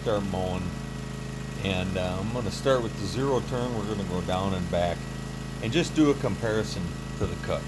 start mowing. And I'm going to start with the zero turn. We're going to go down and back and just do a comparison to the cut.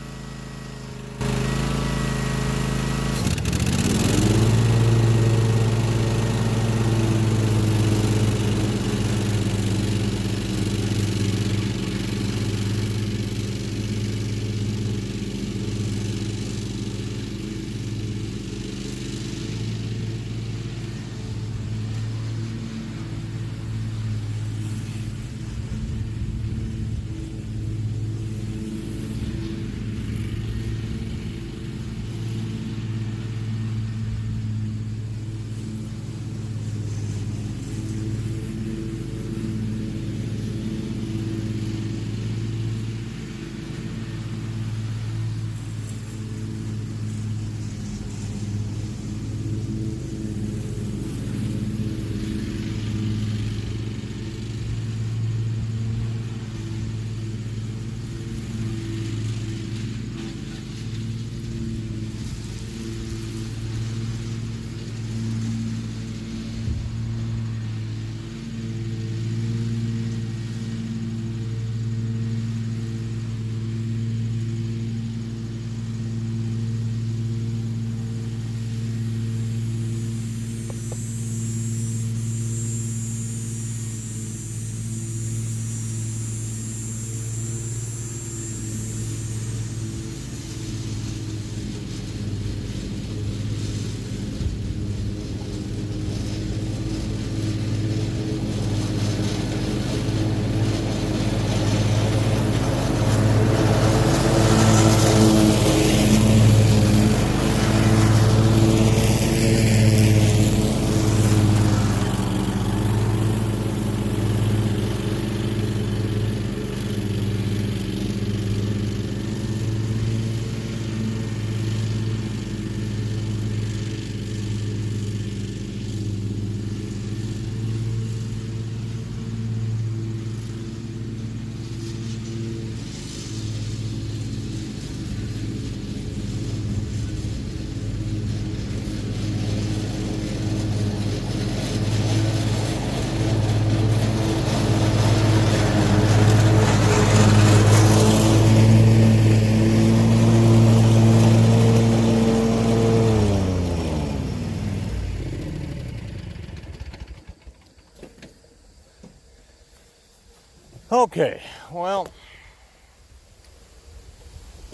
Okay, well,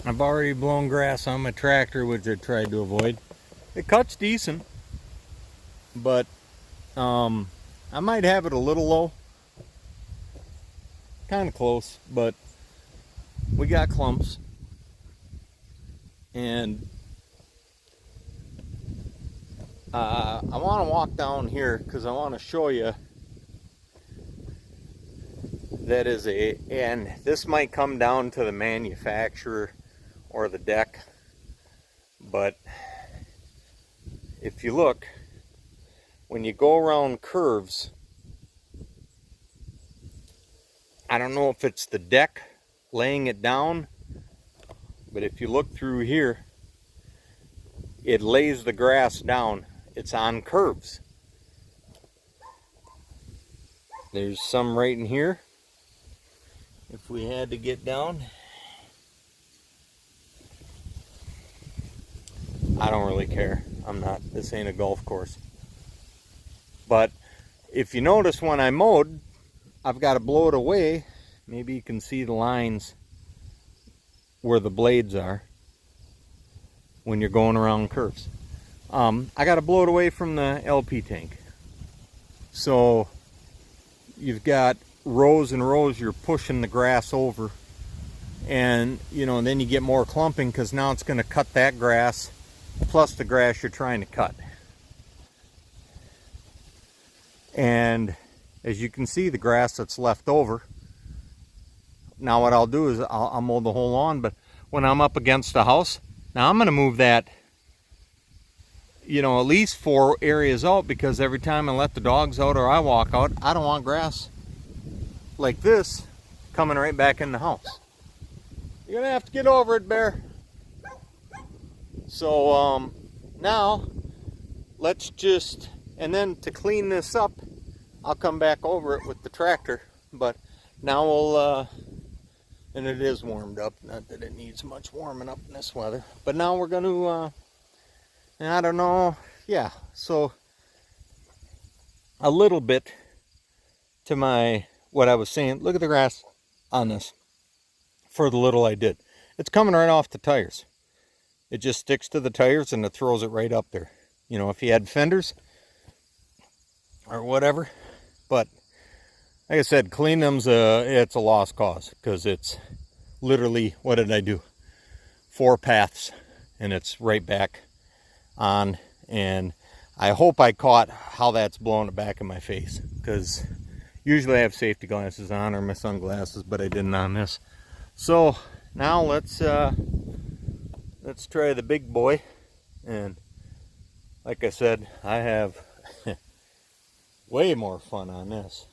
I've already blown grass on my tractor, which I tried to avoid. It cuts decent, but I might have it a little low. Kind of close, but we got clumps. And I want to walk down here because I want to show you that is and this might come down to the manufacturer or the deck, but if you look, when you go around curves, I don't know if it's the deck laying it down, but if you look through here, it lays the grass down. It's on curves. There's some right in here. If we had to get down, I don't really care. This ain't a golf course. But if you notice when I mowed, I've got to blow it away. Maybe you can see the lines where the blades are when you're going around curves. I got to blow it away from the LP tank. So you've got rows and rows you're pushing the grass over, and then you get more clumping because now it's going to cut that grass plus the grass you're trying to cut. And as you can see, the grass that's left over, now what I'll do is I'll mow the whole lawn, but when I'm up against the house, now I'm going to move that at least 4 areas out, because every time I let the dogs out or I walk out, I don't want grass like this coming right back in the house. You're gonna have to get over it, Bear. So now let's just, and then to clean this up, I'll come back over it with the tractor. But now we'll, and it is warmed up, not that it needs much warming up in this weather. But now we're going to, I don't know, yeah, so a little bit to what I was saying. Look at the grass on this for the little I did. It's coming right off the tires. It just sticks to the tires and it throws it right up there. You know, if you had fenders or whatever. But like I said, clean them's it's a lost cause, because it's literally, what did I do? 4 paths, and it's right back on. And I hope I caught how that's blowing it back in my face, because usually I have safety glasses on or my sunglasses, but I didn't on this. So now let's try the big boy. And like I said, I have way more fun on this.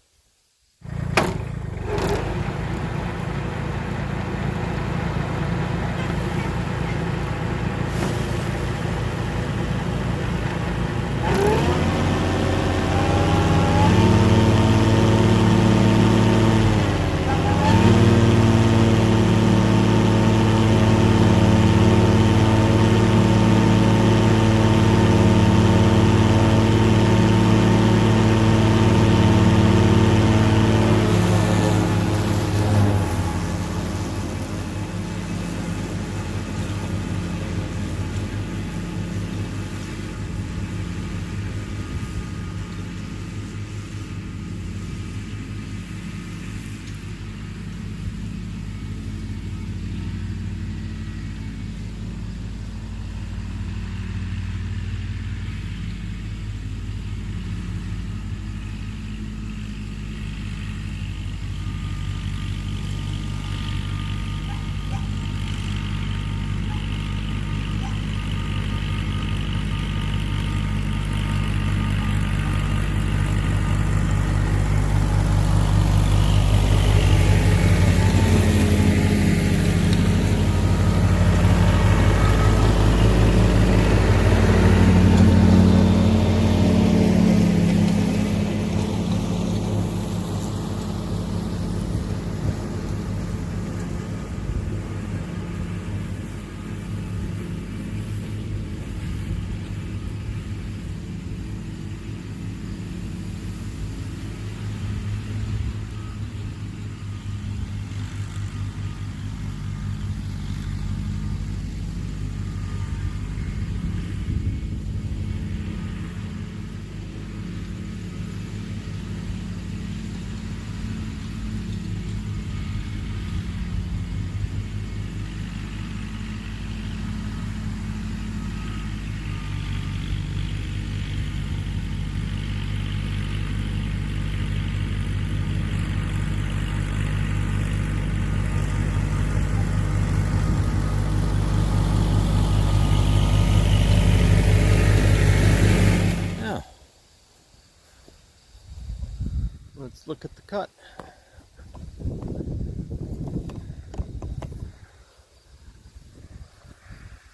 Let's look at the cut.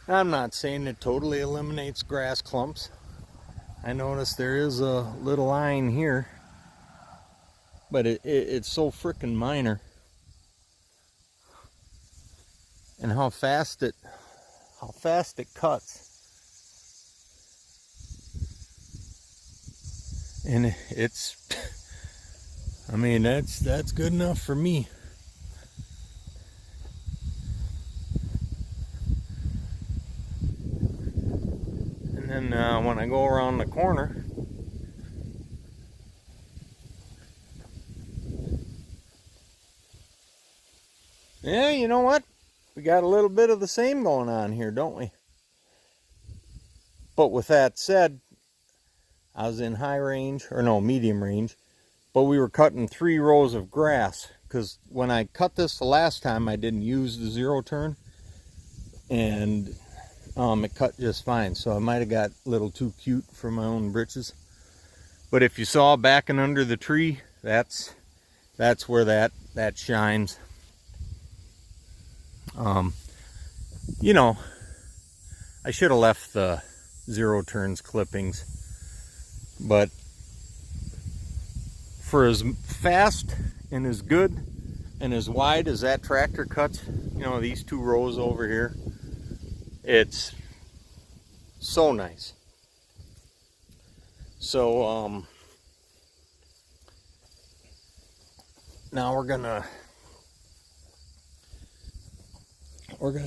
I'm not saying it totally eliminates grass clumps. I noticed there is a little line here, but it's so freaking minor. And how fast it cuts. And it's, I mean, that's good enough for me. And then when I go around the corner, yeah, you know what? We got a little bit of the same going on here, don't we? But with that said, I was in high range, or no, medium range, but we were cutting 3 rows of grass, because when I cut this the last time, I didn't use the 0 turn, and it cut just fine. So I might have got a little too cute for my own britches. But if you saw backing under the tree, that's where that shines. You know, I should have left the 0 turns clippings, but for as fast and as good and as wide as that tractor cuts, you know, these 2 rows over here, it's so nice. So now we're gonna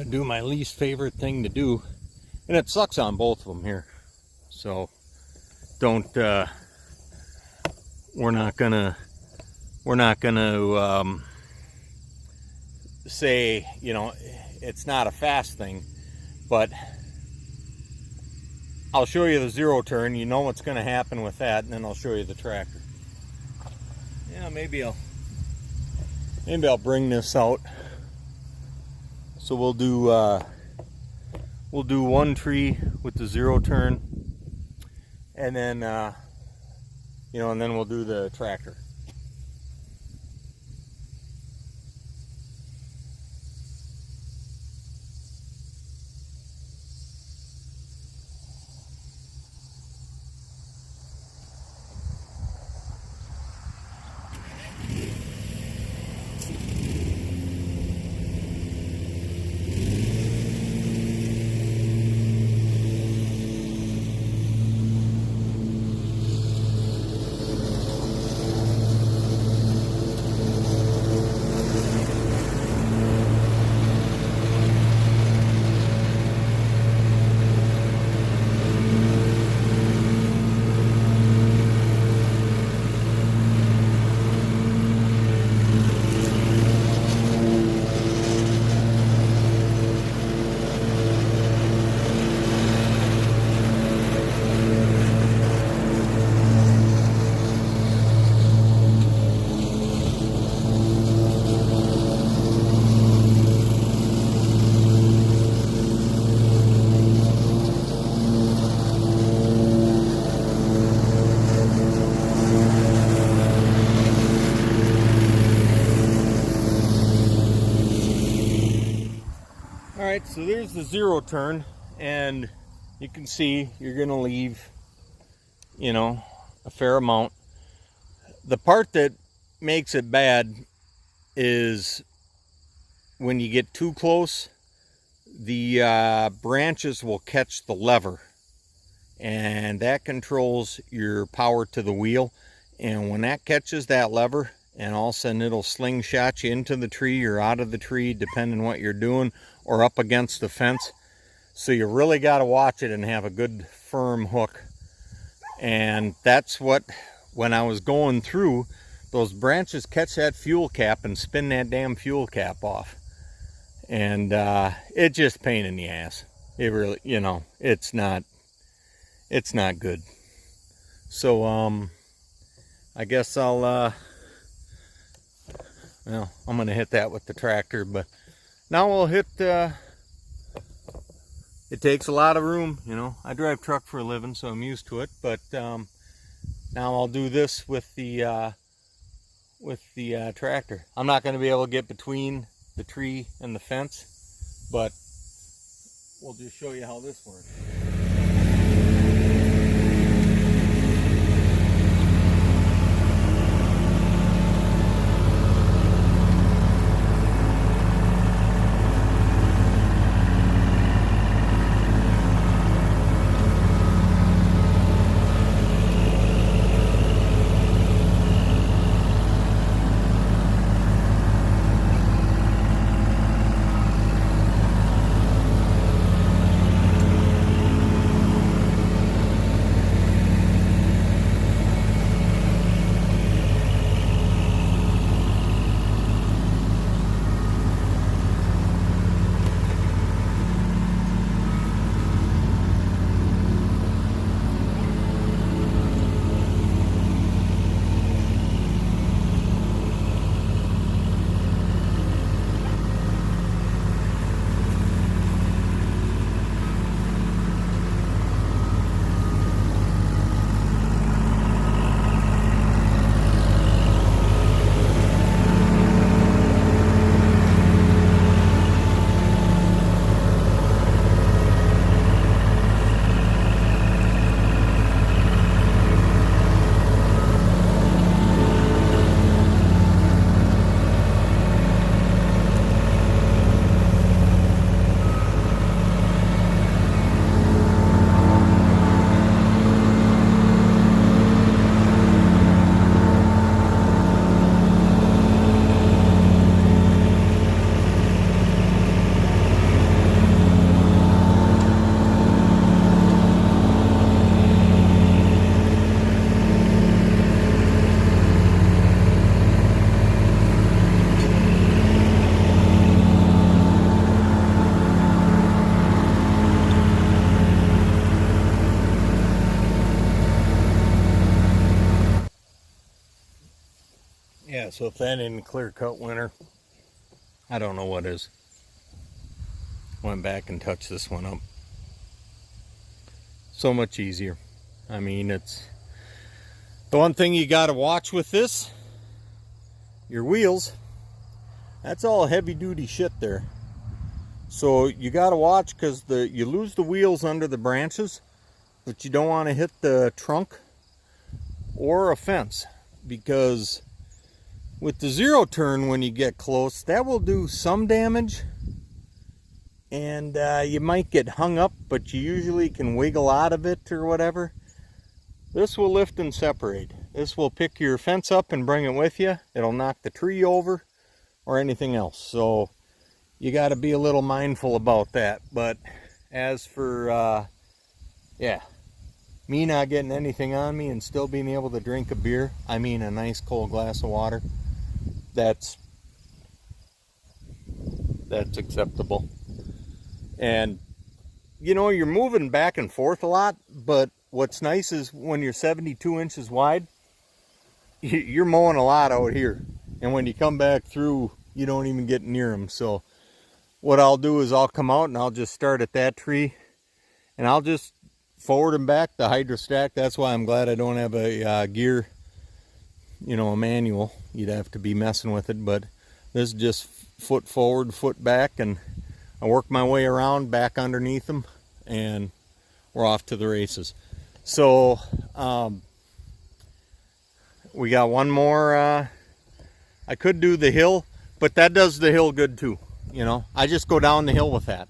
do my least favorite thing to do, and it sucks on both of them here. So don't we're not gonna say, you know, it's not a fast thing, but I'll show you the 0 turn. You know what's going to happen with that, and then I'll show you the tractor. Yeah, maybe I'll bring this out. So we'll do 1 tree with the 0 turn, and then you know, and then we'll do the tractor. Alright, so there's the 0 turn, and you can see you're going to leave, you know, a fair amount. The part that makes it bad is when you get too close, the branches will catch the lever, and that controls your power to the wheel. And when that catches that lever, and all of a sudden it'll slingshot you into the tree or out of the tree, depending on what you're doing, or up against the fence. So you really got to watch it and have a good firm hook. And that's what, when I was going through, those branches catch that fuel cap and spin that damn fuel cap off. And it's just pain in the ass. It really, you know, it's not good. So I guess I'll well, I'm gonna hit that with the tractor, but now we'll hit it takes a lot of room, you know. I drive truck for a living, so I'm used to it, but now I'll do this with the tractor. I'm not going to be able to get between the tree and the fence, but we'll just show you how this works. Yeah, so if that ain't a clear-cut winner, I don't know what is. Went back and touched this one up. So much easier. I mean, it's the one thing you got to watch with this, your wheels. That's all heavy-duty shit there. So you got to watch, because you lose the wheels under the branches, but you don't want to hit the trunk or a fence, because with the zero turn, when you get close, that will do some damage, and you might get hung up, but you usually can wiggle out of it or whatever. This will lift and separate. This will pick your fence up and bring it with you. It'll knock the tree over or anything else. So you got to be a little mindful about that. But as for, yeah, me not getting anything on me and still being able to drink a beer, I mean a nice cold glass of water, that's acceptable. And you know, you're moving back and forth a lot, but what's nice is when you're 72 inches wide, you're mowing a lot out here, and when you come back through, you don't even get near them. So what I'll do is I'll come out and I'll just start at that tree, and I'll just forward and back the hydrostack. That's why I'm glad I don't have a gear, you know, a manual. You'd have to be messing with it, but this is just foot forward, foot back, and I work my way around back underneath them, and we're off to the races. So we got one more. I could do the hill, but that does the hill good too. You know, I just go down the hill with that,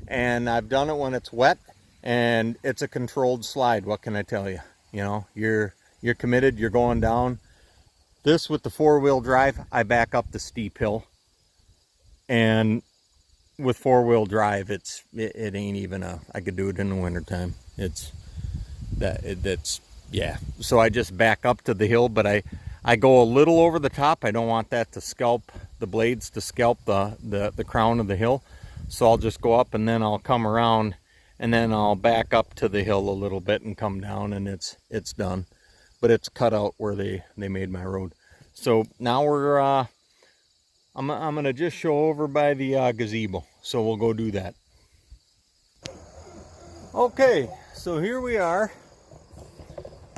and I've done it when it's wet, and it's a controlled slide. What can I tell you? You know, you're committed. You're going down. This with the four-wheel drive, I back up the steep hill, and with four-wheel drive, it ain't even I could do it in the wintertime. That's yeah. So I just back up to the hill, but I go a little over the top. I don't want that to scalp the blades, to scalp the crown of the hill. So I'll just go up, and then I'll come around, and then I'll back up to the hill a little bit and come down, and it's done. But it's cut out where they made my road. So now we're I'm gonna just show over by the gazebo. So we'll go do that. Okay, so here we are.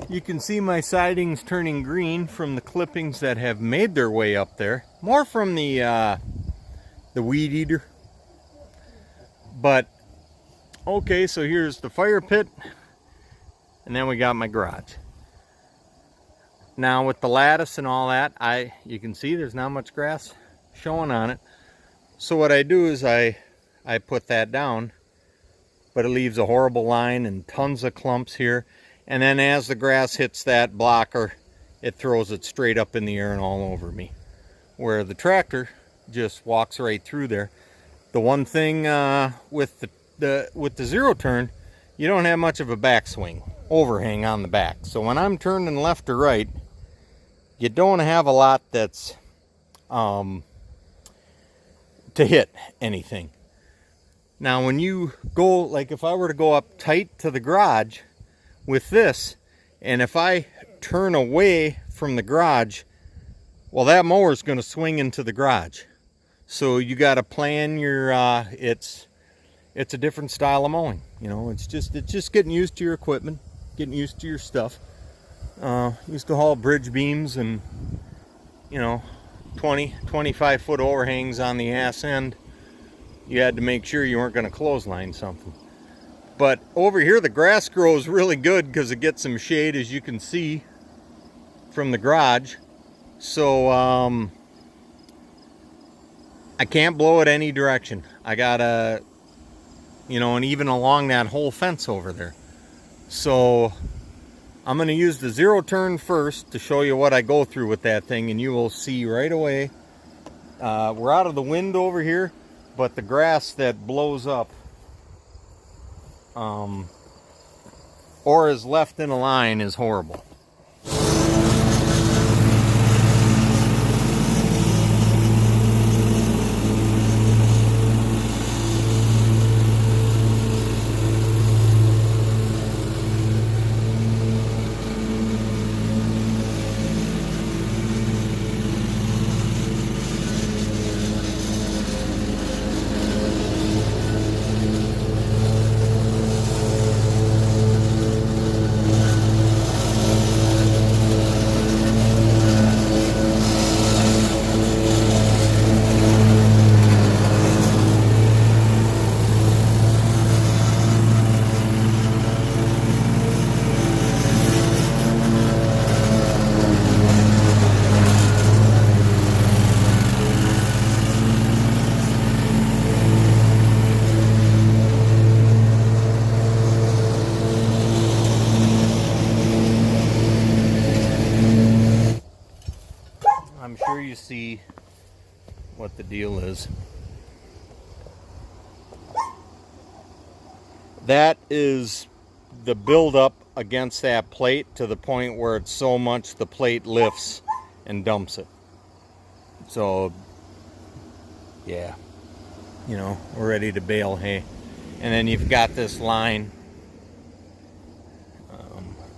You can see my sidings turning green from the clippings that have made their way up there. More from the weed eater. But okay, so here's the fire pit, and then we got my garage. Now with the lattice and all that, you can see there's not much grass showing on it. So what I do is I put that down, but it leaves a horrible line and tons of clumps here. And then as the grass hits that blocker, it throws it straight up in the air and all over me. Where the tractor just walks right through there. The one thing with the zero turn, you don't have much of a backswing overhang on the back. So when I'm turning left or right, you don't have a lot that's to hit anything. Now when you go, like if I were to go up tight to the garage with this, and if I turn away from the garage, well, that mower is going to swing into the garage. So you got to plan your it's a different style of mowing. You know, it's just getting used to your equipment, getting used to your stuff. Used to haul bridge beams and, you know, 25 foot overhangs on the ass end. You had to make sure you weren't going to clothesline something. But over here the grass grows really good because it gets some shade, as you can see from the garage. So I can't blow it any direction. I gotta, you know, and even along that whole fence over there. So I'm going to use the zero turn first to show you what I go through with that thing, and you will see right away. We're out of the wind over here, but the grass that blows up or is left in a line is horrible. deal is. That is the buildup against that plate to the point where it's so much the plate lifts and dumps it. So, yeah, you know, we're ready to bale hay. And then you've got this line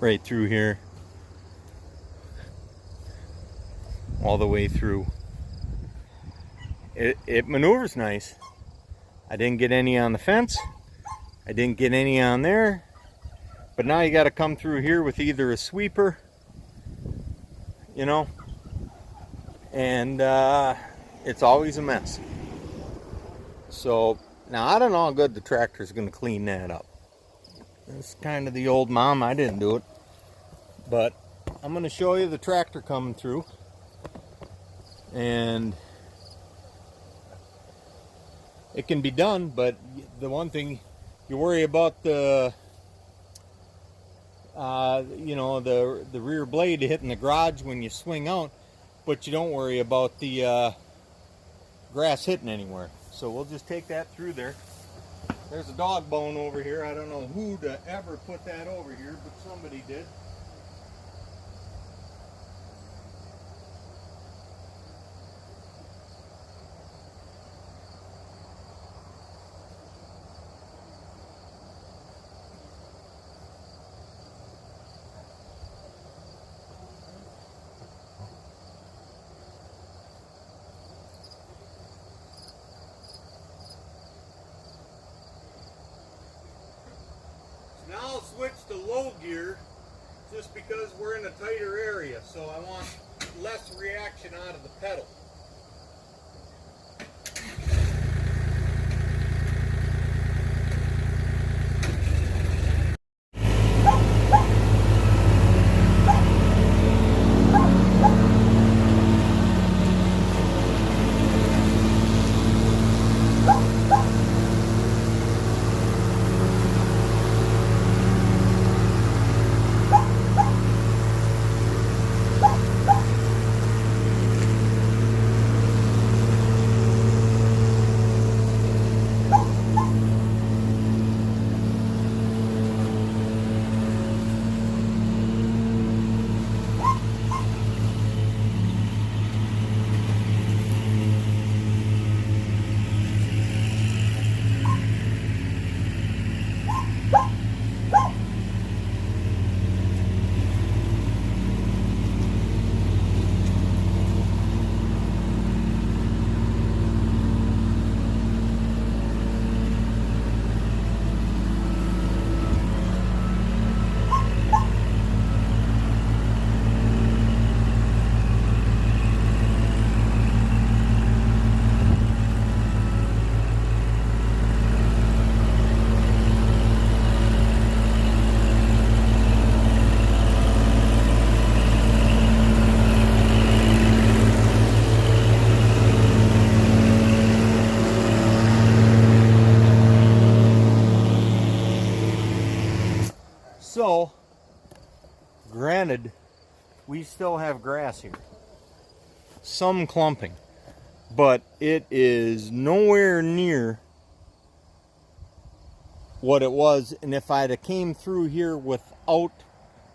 right through here, all the way through. It maneuvers nice. I didn't get any on the fence. I didn't get any on there. But now you got to come through here with either a sweeper, you know, and it's always a mess. So now I don't know how good the tractor's going to clean that up. It's kind of the old mom. I didn't do it. But I'm going to show you the tractor coming through. And it can be done, but the one thing you worry about the you know, the rear blade hitting the garage when you swing out, but you don't worry about the grass hitting anywhere. So we'll just take that through there. There's a dog bone over here. I don't know who to ever put that over here, but somebody did. Now I'll switch to low gear just because we're in a tighter area, so I want less reaction out of the pedal. So, granted, we still have grass here. Some clumping. But it is nowhere near what it was. And if I'd have came through here without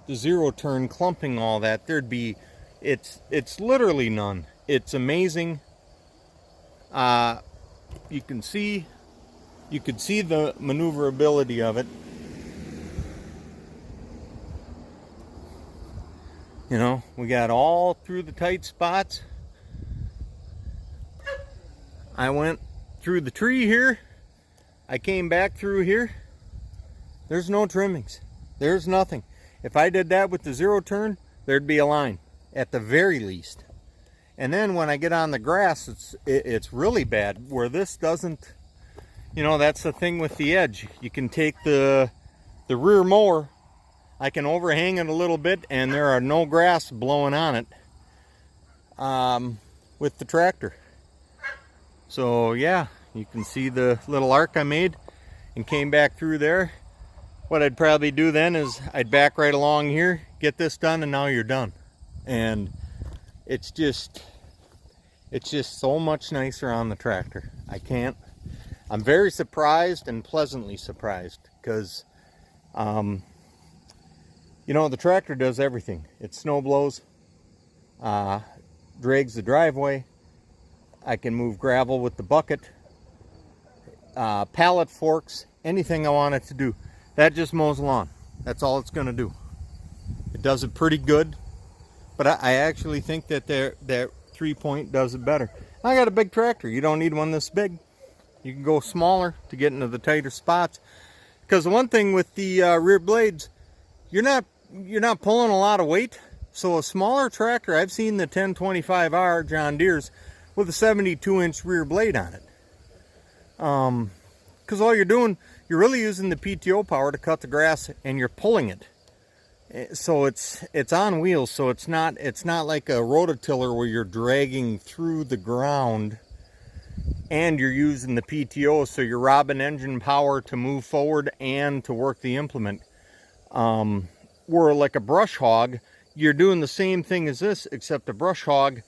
the zero turn clumping all that, there'd be, it's literally none. It's amazing. You could see the maneuverability of it. You know, we got all through the tight spots. I went through the tree here. I came back through here. There's no trimmings. There's nothing. If I did that with the zero turn, there'd be a line at the very least. And then when I get on the grass, it's really bad where this doesn't, you know, that's the thing with the edge. You can take the rear mower, I can overhang it a little bit and there are no grass blowing on it with the tractor. So yeah, you can see the little arc I made and came back through there. What I'd probably do then is I'd back right along here, get this done, and now you're done. And it's It's just so much nicer on the tractor. I'm very surprised and pleasantly surprised because, you know, the tractor does everything. It snow blows, drags the driveway. I can move gravel with the bucket, pallet forks, anything I want it to do. That just mows lawn. That's all it's going to do. It does it pretty good, but I actually think that that 3-point does it better. I got a big tractor. You don't need one this big. You can go smaller to get into the tighter spots. Because the one thing with the rear blades, you're not pulling a lot of weight. So a smaller tractor, I've seen the 1025R John Deere's with a 72-inch rear blade on it. Because all you're doing, you're really using the PTO power to cut the grass, and you're pulling it. So it's on wheels, so it's not like a rototiller where you're dragging through the ground and you're using the PTO, so you're robbing engine power to move forward and to work the implement. Where like a brush hog, you're doing the same thing as this, except a brush hog,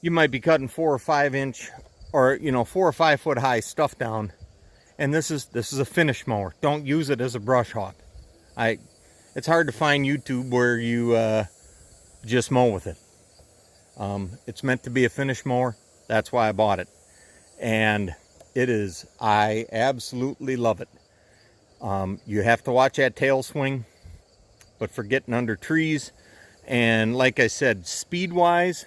you might be cutting 4 or 5 inch, or 4 or 5 foot high stuff down. And this is a finish mower. Don't use it as a brush hog. It's hard to find YouTube where you just mow with it. It's meant to be a finish mower. That's why I bought it. And it is, I absolutely love it. You have to watch that tail swing, but for getting under trees, and like I said, speed wise,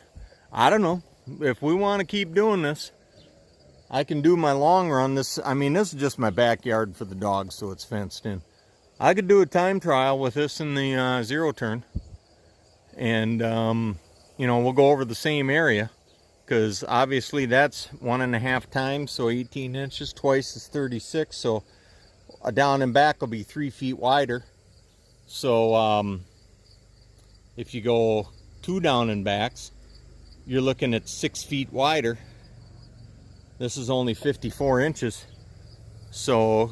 I don't know. If we want to keep doing this, I can do my long run. This is just my backyard for the dogs, so it's fenced in. I could do a time trial with this in the zero turn, and we'll go over the same area, because obviously that's 1.5 times, so 18 inches, twice is 36, so a down and back will be 3 feet wider. So if you go 2 down and backs, you're looking at 6 feet wider. This is only 54 inches, so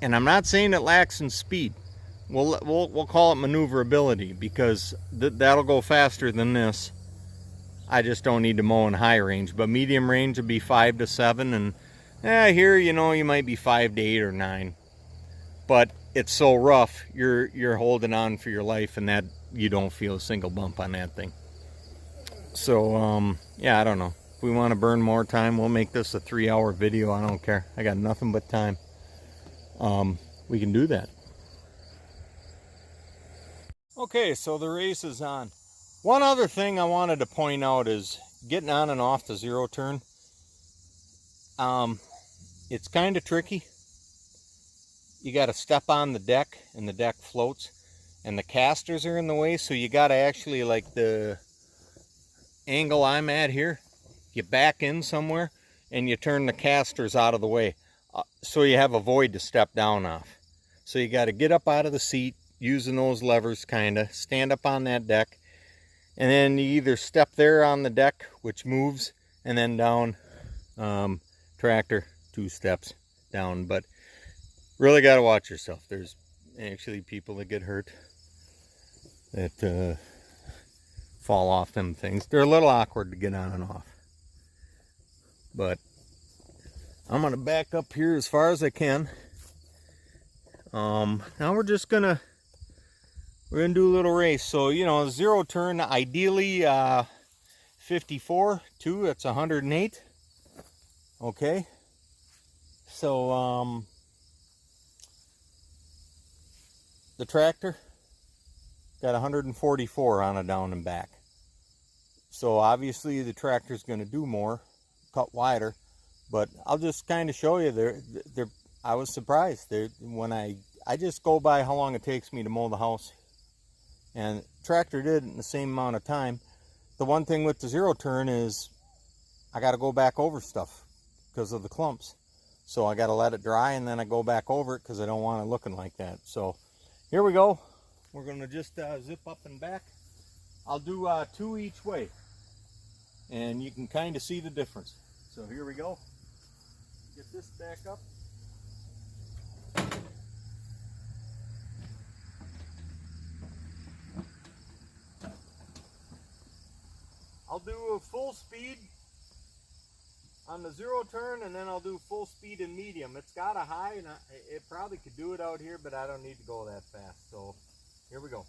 and I'm not saying it lacks in speed. We'll call it maneuverability, because that'll go faster than this. I just don't need to mow in high range, but medium range would be 5 to 7, and here you might be 5 to 8 or 9. But it's so rough, you're holding on for your life, and that you don't feel a single bump on that thing. So yeah, I don't know. If we want to burn more time, we'll make this a 3-hour video. I don't care. I got nothing but time. We can do that. Okay, so the race is on. One other thing I wanted to point out is getting on and off the zero turn. It's kind of tricky. You got to step on the deck, and the deck floats, and the casters are in the way, so you got to actually, like the angle I'm at here, you back in somewhere and you turn the casters out of the way, so you have a void to step down off. So you got to get up out of the seat using those levers, kind of stand up on that deck, and then you either step there on the deck, which moves, and then down, tractor 2 steps down. But really got to watch yourself. There's actually people that get hurt, that fall off them things. They're a little awkward to get on and off. But I'm going to back up here as far as I can. Now we're gonna do a little race. So, zero turn, ideally 54, 2, that's 108. Okay. So, the tractor got 144 on a down and back. So obviously the tractor's going to do more, cut wider, but I'll just kind of show you. I was surprised when I just go by how long it takes me to mow the house, and tractor did it in the same amount of time. The one thing with the zero turn is I got to go back over stuff because of the clumps, so I got to let it dry, and then I go back over it because I don't want it looking like that. So here we go. We're going to just zip up and back. I'll do 2 each way, and you can kind of see the difference. So here we go. Get this back up. I'll do a full speed on the 0 turn, and then I'll do full speed in medium. It's got a high, and it probably could do it out here, but I don't need to go that fast. So here we go.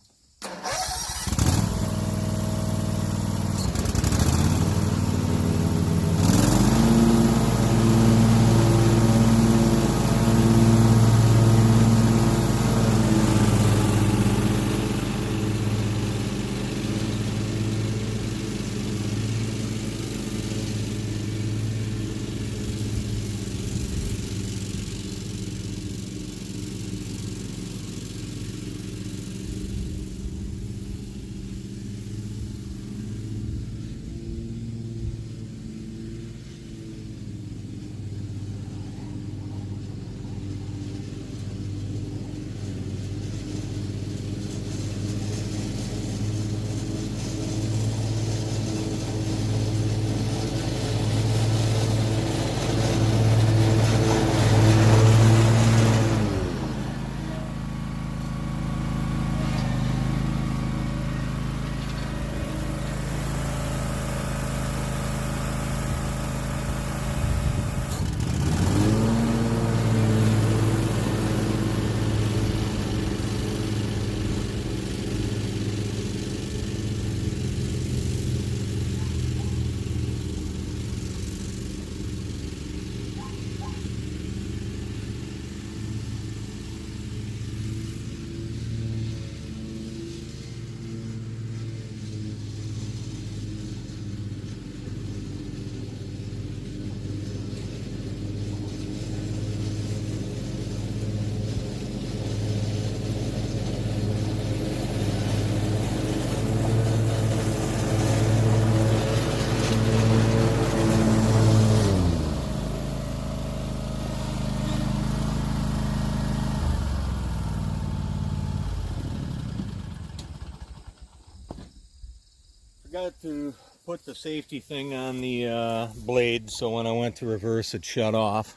Forgot to put the safety thing on the blade, so when I went to reverse it shut off.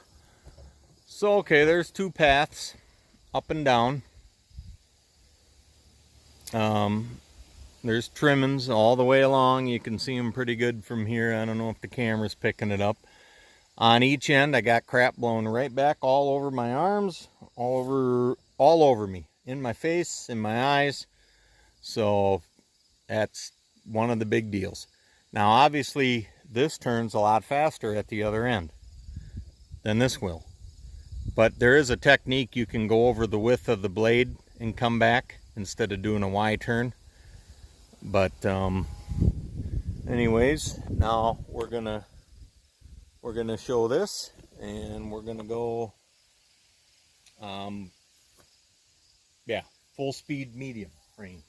So okay, there's 2 paths, up and down. There's trimmings all the way along. You can see them pretty good from here. I don't know if the camera's picking it up. On each end I got crap blown right back all over my arms, all over me, in my face, in my eyes. So that's one of the big deals. Now obviously this turns a lot faster at the other end than this will, but there is a technique. You can go over the width of the blade and come back instead of doing a Y turn. But anyways, now we're gonna show this, and we're gonna go yeah, full speed medium range.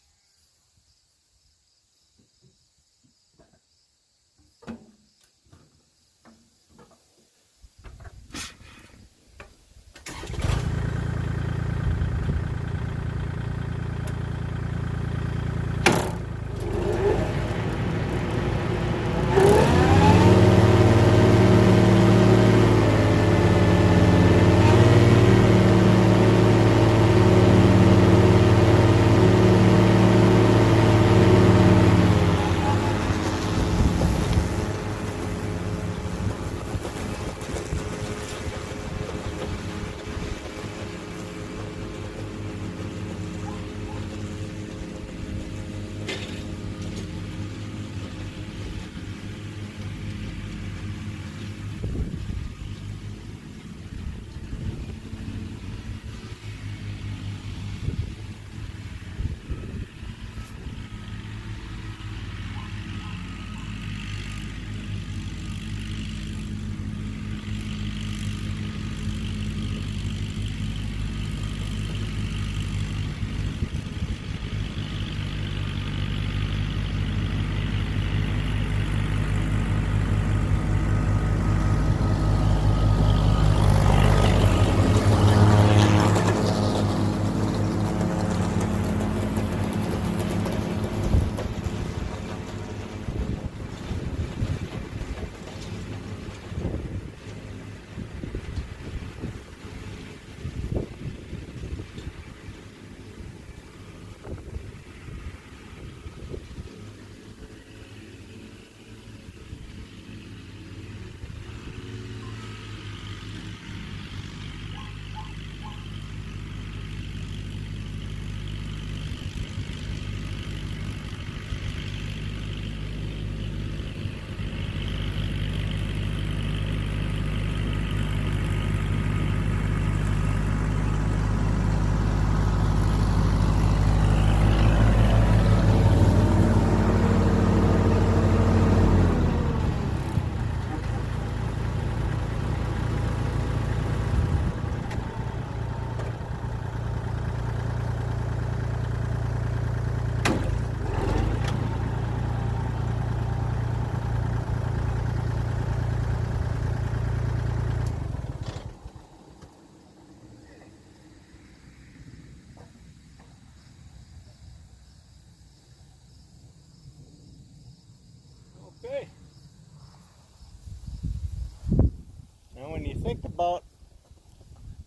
think about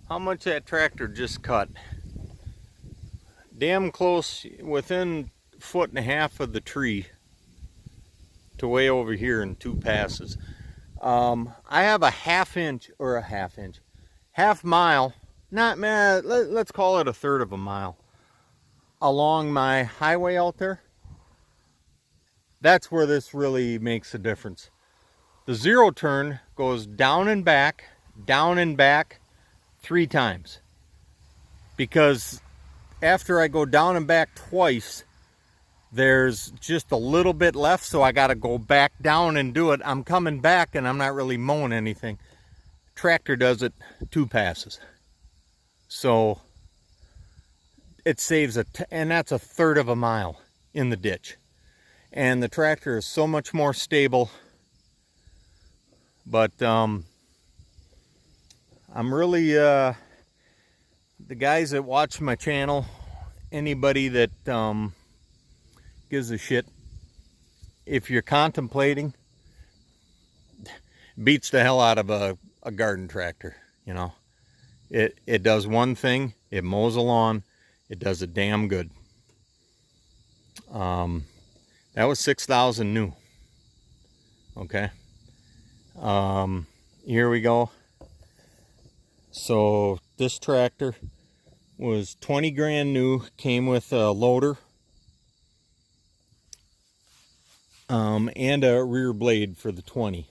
how much that tractor just cut. Damn close, within 1.5 feet of the tree to way over here in 2 passes. I have a half mile, not man, let's call it 1/3 of a mile along my highway out there. That's where this really makes a difference. The zero turn goes down and back 3 times, because after I go down and back twice, there's just a little bit left, so I got to go back down and do it. I'm coming back and I'm not really mowing anything. Tractor does it 2 passes. So it saves and that's 1/3 of a mile in the ditch. And the tractor is so much more stable. But I'm really, the guys that watch my channel, anybody that gives a shit, if you're contemplating, beats the hell out of a garden tractor, you know. It does one thing, it mows a lawn, it does it damn good. That was 6,000 new. Okay. Here we go. So this tractor was 20 grand new, came with a loader and a rear blade for the 20.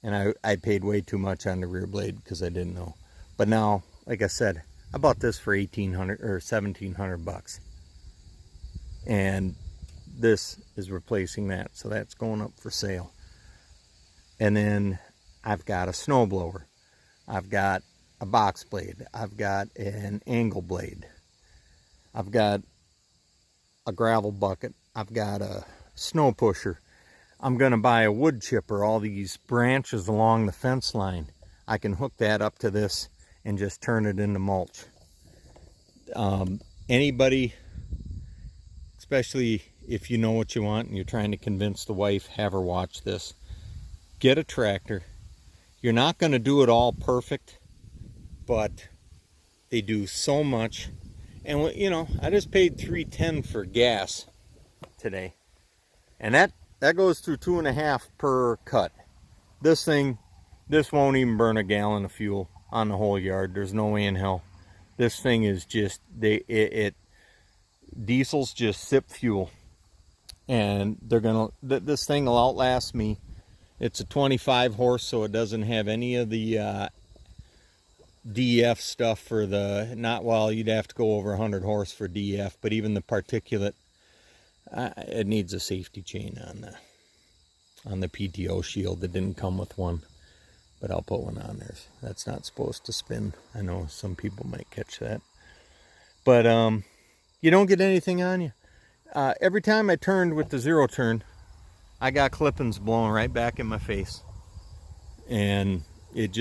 And I paid way too much on the rear blade because I didn't know. But now, like I said, I bought this for 1,800 or 1,700 bucks. And this is replacing that, so that's going up for sale. And then I've got a snow blower. I've got a box blade. I've got an angle blade. I've got a gravel bucket. I've got a snow pusher. I'm going to buy a wood chipper. All these branches along the fence line, I can hook that up to this and just turn it into mulch. Anybody, especially if you know what you want and you're trying to convince the wife, have her watch this. Get a tractor. You're not going to do it all perfect, but they do so much. And you know, I just paid $3.10 for gas today, and that goes through 2.5 per cut. This won't even burn a gallon of fuel on the whole yard. There's no way in hell. This thing is just, diesels just sip fuel, and this thing will outlast me. It's a 25 horse, so it doesn't have any of the DEF stuff for the, you'd have to go over 100 horse for DEF, but even the particulate, it needs a safety chain on the PTO shield. That didn't come with one, but I'll put one on there. That's not supposed to spin. I know some people might catch that, but you don't get anything on you. Every time I turned with the zero turn, I got clippings blowing right back in my face. And it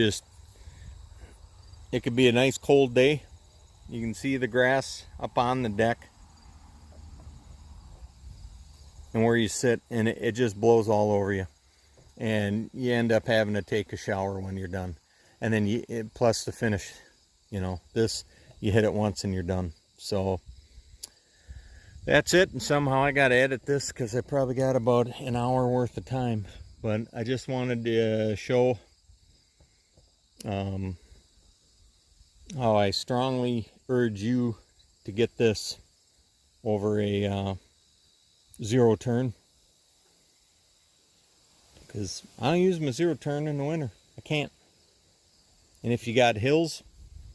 could be a nice cold day. You can see the grass up on the deck and where you sit, and it just blows all over you. And you end up having to take a shower when you're done. And then plus the finish, you know, this, you hit it once and you're done. So that's it. And somehow I got to edit this because I probably got about an hour worth of time. But I just wanted to show how I strongly urge you to get this over a zero turn. Because I don't use my zero turn in the winter. I can't. And if you got hills,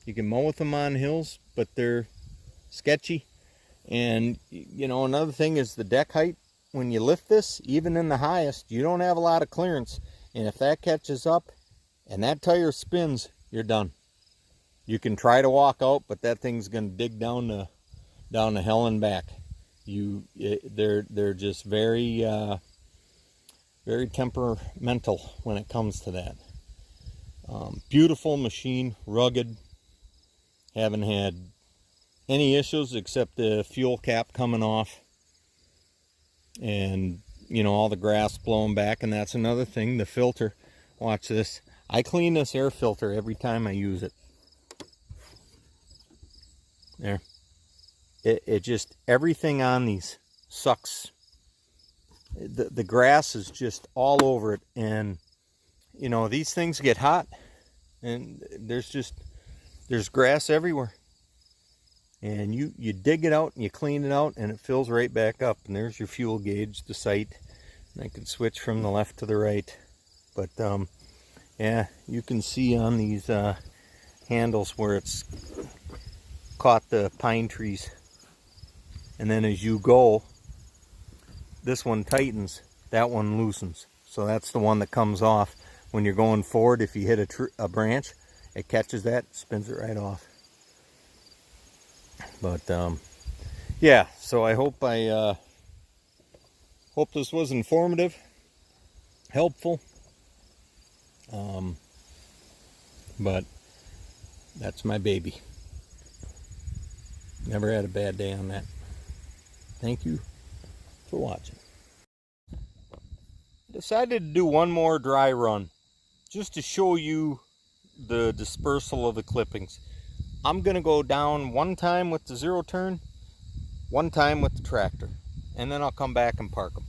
you can mow with them on hills, but they're sketchy. And, you know, another thing is the deck height. When you lift this, even in the highest, you don't have a lot of clearance. And if that catches up and that tire spins, you're done. You can try to walk out, but that thing's going to dig down to hell and back. They're just very very temperamental when it comes to that. Beautiful machine, rugged. Haven't had any issues except the fuel cap coming off, and you know, all the grass blowing back. And that's another thing, the filter. Watch this. I clean this air filter every time I use it. There. It just, everything on these sucks. The grass is just all over it, and you know, these things get hot and there's grass everywhere, and you dig it out and you clean it out and it fills right back up, and there's your fuel gauge, the sight, and I can switch from the left to the right. But yeah, you can see on these handles where it's caught the pine trees, and then as you go, this one tightens, that one loosens. So that's the one that comes off when you're going forward. If you hit a branch, it catches that, spins it right off. But yeah, so I hope hope this was informative, helpful. But that's my baby. Never had a bad day on that. Thank you for watching. Decided to do one more dry run just to show you the dispersal of the clippings. I'm gonna go down one time with the zero turn, one time with the tractor, and then I'll come back and park them.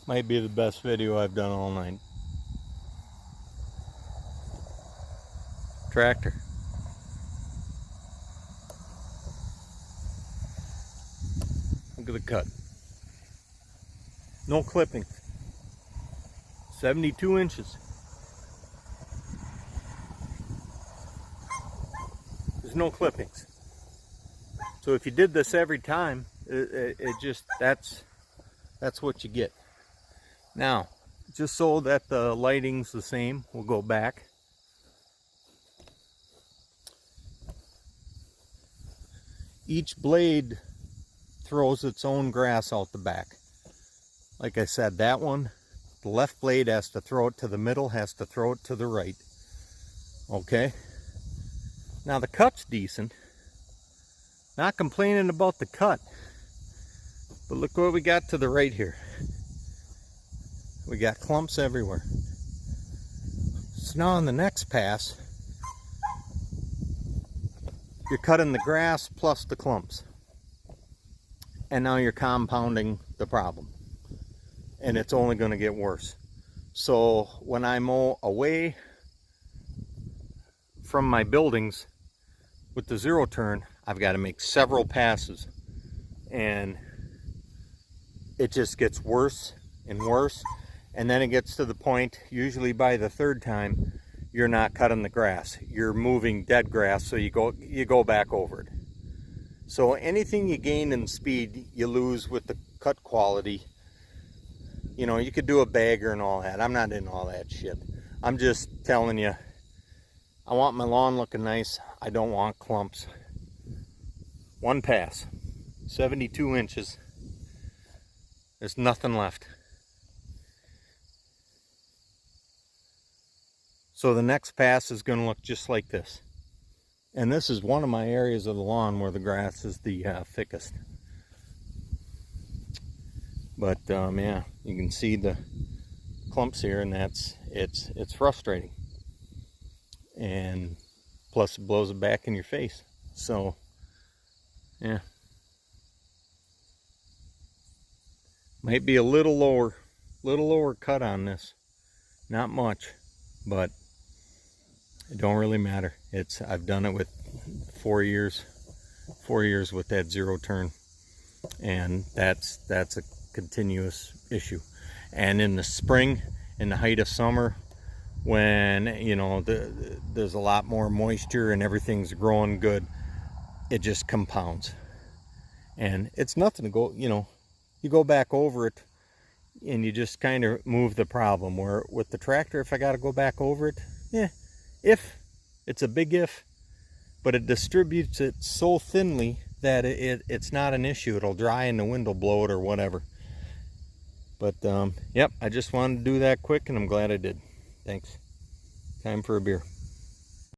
Might be the best video I've done all night. Tractor. Look at the cut. No clipping. 72 inches. There's no clippings. So if you did this every time, it just, that's what you get. Now, just so that the lighting's the same, we'll go back. Each blade throws its own grass out the back. Like I said, that one, the left blade has to throw it to the middle, has to throw it to the right. Okay? Now the cut's decent. Not complaining about the cut. But look what we got to the right here. We got clumps everywhere. So now on the next pass, you're cutting the grass plus the clumps. And now you're compounding the problem. And it's only going to get worse. So when I mow away from my buildings with the zero turn, I've got to make several passes. And it just gets worse and worse. And then it gets to the point, usually by the third time, you're not cutting the grass. You're moving dead grass, so you go back over it. So anything you gain in speed, you lose with the cut quality. You know, you could do a bagger and all that. I'm not in all that shit. I'm just telling you, I want my lawn looking nice. I don't want clumps. One pass, 72 inches. There's nothing left. So the next pass is going to look just like this. And this is one of my areas of the lawn where the grass is the thickest. But yeah, you can see the clumps here, and it's frustrating. And plus it blows it back in your face. So yeah, might be a little lower cut on this. Not much, but it don't really matter. I've done it with 4 years with that zero turn, and that's a continuous issue. And in the spring, in the height of summer, when you know there's a lot more moisture and everything's growing good, it just compounds. And it's nothing to go, you know, you go back over it and you just kind of move the problem. Where with the tractor, if I got to go back over it, yeah, if it's a big if, but it distributes it so thinly that it's not an issue. It'll dry and the wind will blow it or whatever. But yep, I just wanted to do that quick, and I'm glad I did. Thanks. Time for a beer.